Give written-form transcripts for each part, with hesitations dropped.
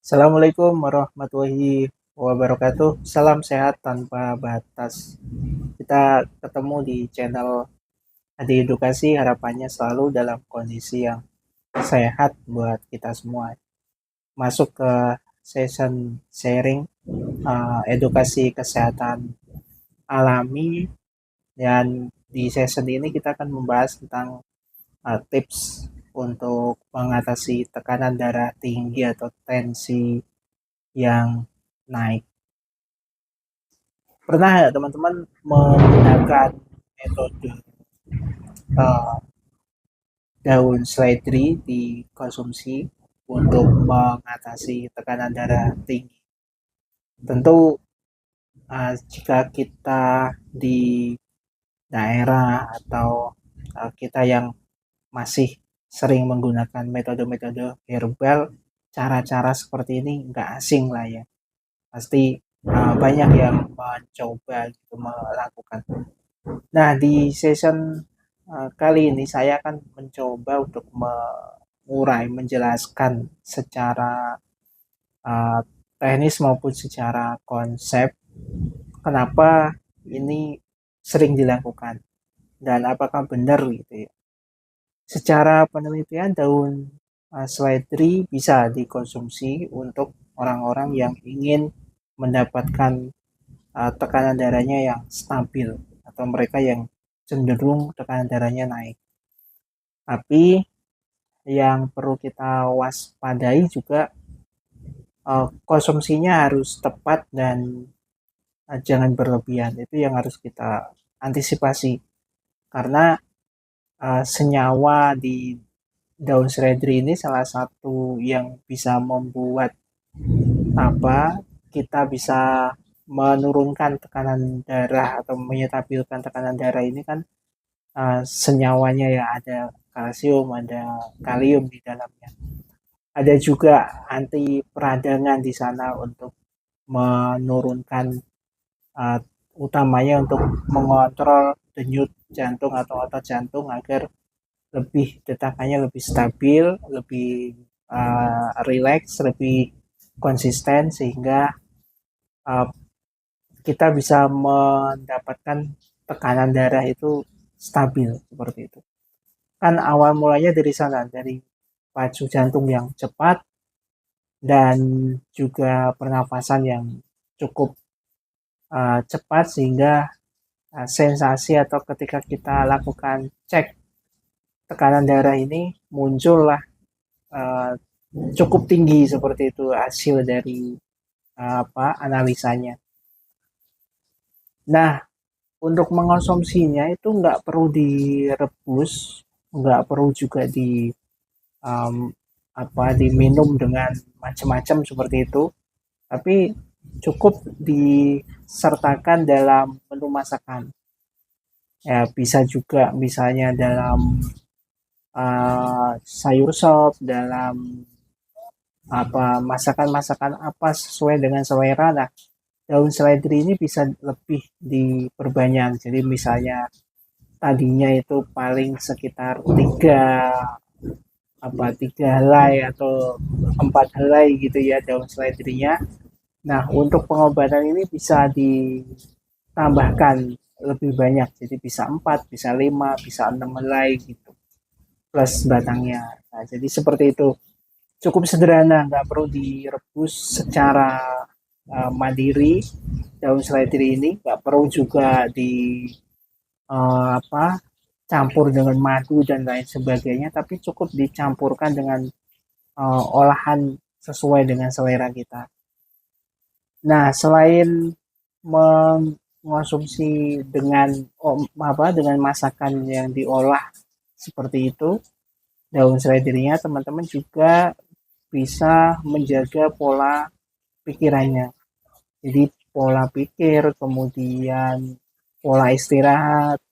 Assalamualaikum warahmatullahi wabarakatuh. Salam sehat tanpa batas. Kita ketemu di channel Adi Edukasi, harapannya selalu dalam kondisi yang sehat buat kita semua. Masuk ke session sharing edukasi kesehatan alami, dan di session ini kita akan membahas tentang tips untuk mengatasi tekanan darah tinggi atau tensi yang naik. Pernah ya teman-teman menggunakan metode uh, daun seledri dikonsumsi untuk mengatasi tekanan darah tinggi? Tentu jika kita di daerah atau kita yang masih sering menggunakan metode-metode herbal, cara-cara seperti ini nggak asing lah ya. Pasti banyak yang mencoba gitu melakukan. Nah, di session kali ini saya akan mencoba untuk menjelaskan secara uh, teknis maupun secara konsep kenapa ini sering dilakukan dan apakah benar gitu ya. Secara penelitian, daun seledri bisa dikonsumsi untuk orang-orang yang ingin mendapatkan tekanan darahnya yang stabil atau mereka yang cenderung tekanan darahnya naik. Tapi yang perlu kita waspadai juga, konsumsinya harus tepat dan jangan berlebihan. Itu yang harus kita antisipasi karena senyawa di daun seledri ini salah satu yang bisa membuat kita bisa menurunkan tekanan darah atau menyetabilkan tekanan darah ini kan senyawanya ya, ada kalsium, ada kalium di dalamnya. Ada juga anti peradangan di sana untuk menurunkan uh, utamanya untuk mengontrol denyut jantung atau otot jantung agar lebih detakannya lebih stabil, lebih rileks, lebih konsisten sehingga uh, kita bisa mendapatkan tekanan darah itu stabil seperti itu. Kan awal mulanya dari sana, dari pacu jantung yang cepat dan juga pernafasan yang cukup cepat sehingga sensasi atau ketika kita lakukan cek tekanan darah ini muncullah uh, cukup tinggi seperti itu hasil dari analisanya. Nah, untuk mengonsumsinya itu nggak perlu direbus, nggak perlu juga um, diminum dengan macam-macam seperti itu, tapi cukup disertakan dalam menu masakan. Ya, bisa juga misalnya dalam sayur sop, dalam masakan-masakan apa sesuai dengan selera. Nah, daun seledri ini bisa lebih diperbanyak. Jadi misalnya tadinya itu paling sekitar tiga helai atau 4 helai gitu ya daun seledrinya. Nah, untuk pengobatan ini bisa ditambahkan lebih banyak, jadi bisa 4, bisa 5, bisa 6 helai gitu plus batangnya. Nah, jadi seperti itu, cukup sederhana, nggak perlu direbus secara mandiri. Daun seledri ini nggak perlu juga di campur dengan madu dan lain sebagainya, tapi cukup dicampurkan dengan olahan sesuai dengan selera kita. Nah, selain mengonsumsi dengan dengan masakan yang diolah seperti itu, daun seledrinya teman-teman juga bisa menjaga pola pikirannya. Jadi pola pikir, kemudian pola istirahat,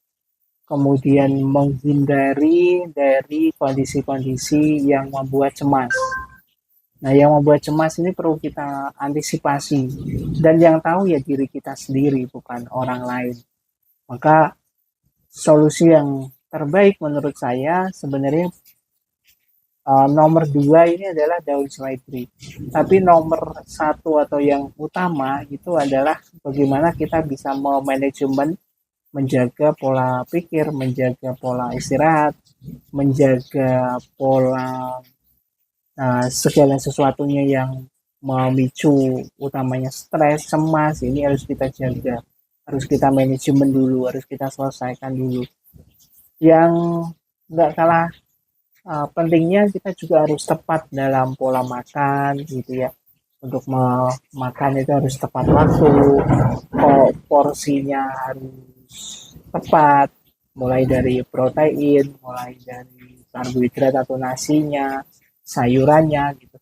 kemudian menghindari dari kondisi-kondisi yang membuat cemas. Nah, yang membuat cemas ini perlu kita antisipasi. Dan yang tahu ya diri kita sendiri, bukan orang lain. Maka solusi yang terbaik menurut saya sebenarnya Nomor dua ini adalah daun seledri. Tapi nomor satu atau yang utama itu adalah bagaimana kita bisa memanajemen, menjaga pola pikir, menjaga pola istirahat, menjaga pola segala sesuatunya yang memicu utamanya stres, cemas, ini harus kita jaga. Harus kita manajemen dulu, harus kita selesaikan dulu. Yang nggak kalah pentingnya kita juga harus tepat dalam pola makan gitu ya. Untuk makan itu harus tepat waktu, kok porsinya harus tepat, mulai dari protein, mulai dari karbohidrat atau nasinya, sayurannya gitu.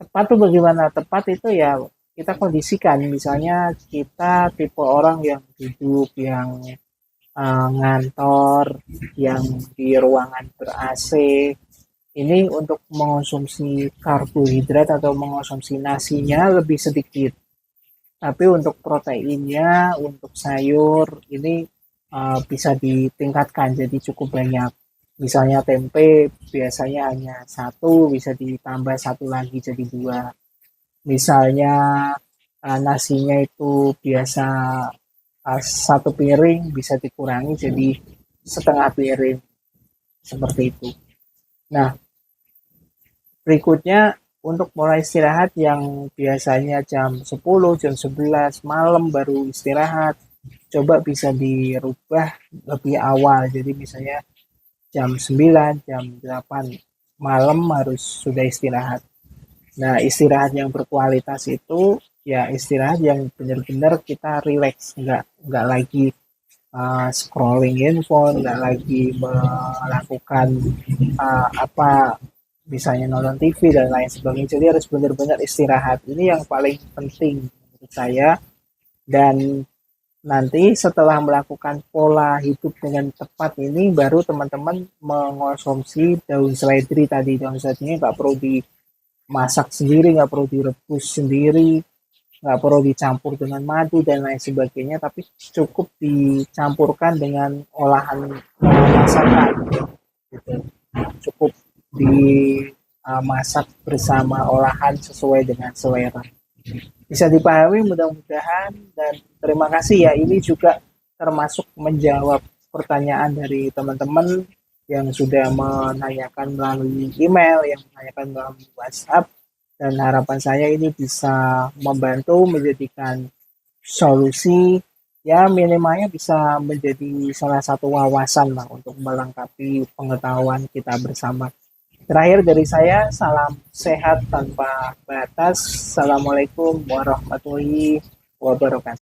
Tepat tuh bagaimana? Tepat itu ya kita kondisikan, misalnya kita tipe orang yang duduk, yang ngantor, yang di ruangan ber-AC, ini untuk mengonsumsi karbohidrat atau mengonsumsi nasinya lebih sedikit. Tapi untuk proteinnya, untuk sayur ini bisa ditingkatkan jadi cukup banyak. Misalnya tempe biasanya hanya satu, bisa ditambah satu lagi jadi dua. Misalnya nasinya itu biasa satu piring bisa dikurangi jadi setengah piring seperti itu. Nah, berikutnya untuk mulai istirahat yang biasanya jam 10, jam 11 malam baru istirahat, coba bisa dirubah lebih awal. Jadi misalnya jam 9, jam 8 malam harus sudah istirahat. Nah, istirahat yang berkualitas itu ya istirahat yang benar-benar kita relax, nggak lagi scrolling handphone, nggak lagi melakukan apa misalnya nonton TV dan lain sebagainya. Jadi harus benar-benar istirahat. Ini yang paling penting menurut saya. Dan nanti setelah melakukan pola hidup dengan tepat ini, baru teman-teman mengonsumsi daun seledri tadi. Daun seledrinya nggak perlu dimasak sendiri, nggak perlu direbus sendiri, nggak perlu dicampur dengan madu dan lain sebagainya, tapi cukup dicampurkan dengan olahan masakan gitu. Cukup dimasak bersama olahan sesuai dengan selera. Bisa dipahami mudah-mudahan, dan terima kasih ya, ini juga termasuk menjawab pertanyaan dari teman-teman yang sudah menanyakan melalui email, yang menanyakan melalui WhatsApp, dan harapan saya ini bisa membantu menjadikan solusi, ya minimalnya bisa menjadi salah satu wawasan lah untuk melengkapi pengetahuan kita bersama. Terakhir dari saya, salam sehat tanpa batas. Assalamualaikum warahmatullahi wabarakatuh.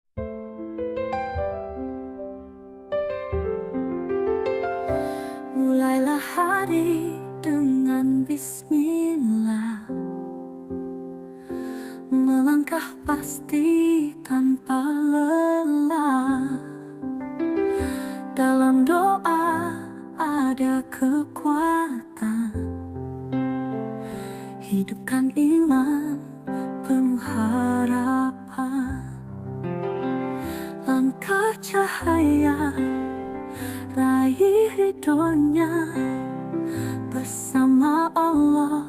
Mulailah hari dengan bismillah, melangkah pasti tanpa lelah. Dalam doa ada kekuatan, hidupkan iman penuh harapan. Langkah cahaya, raih ridhonya, bersama Allah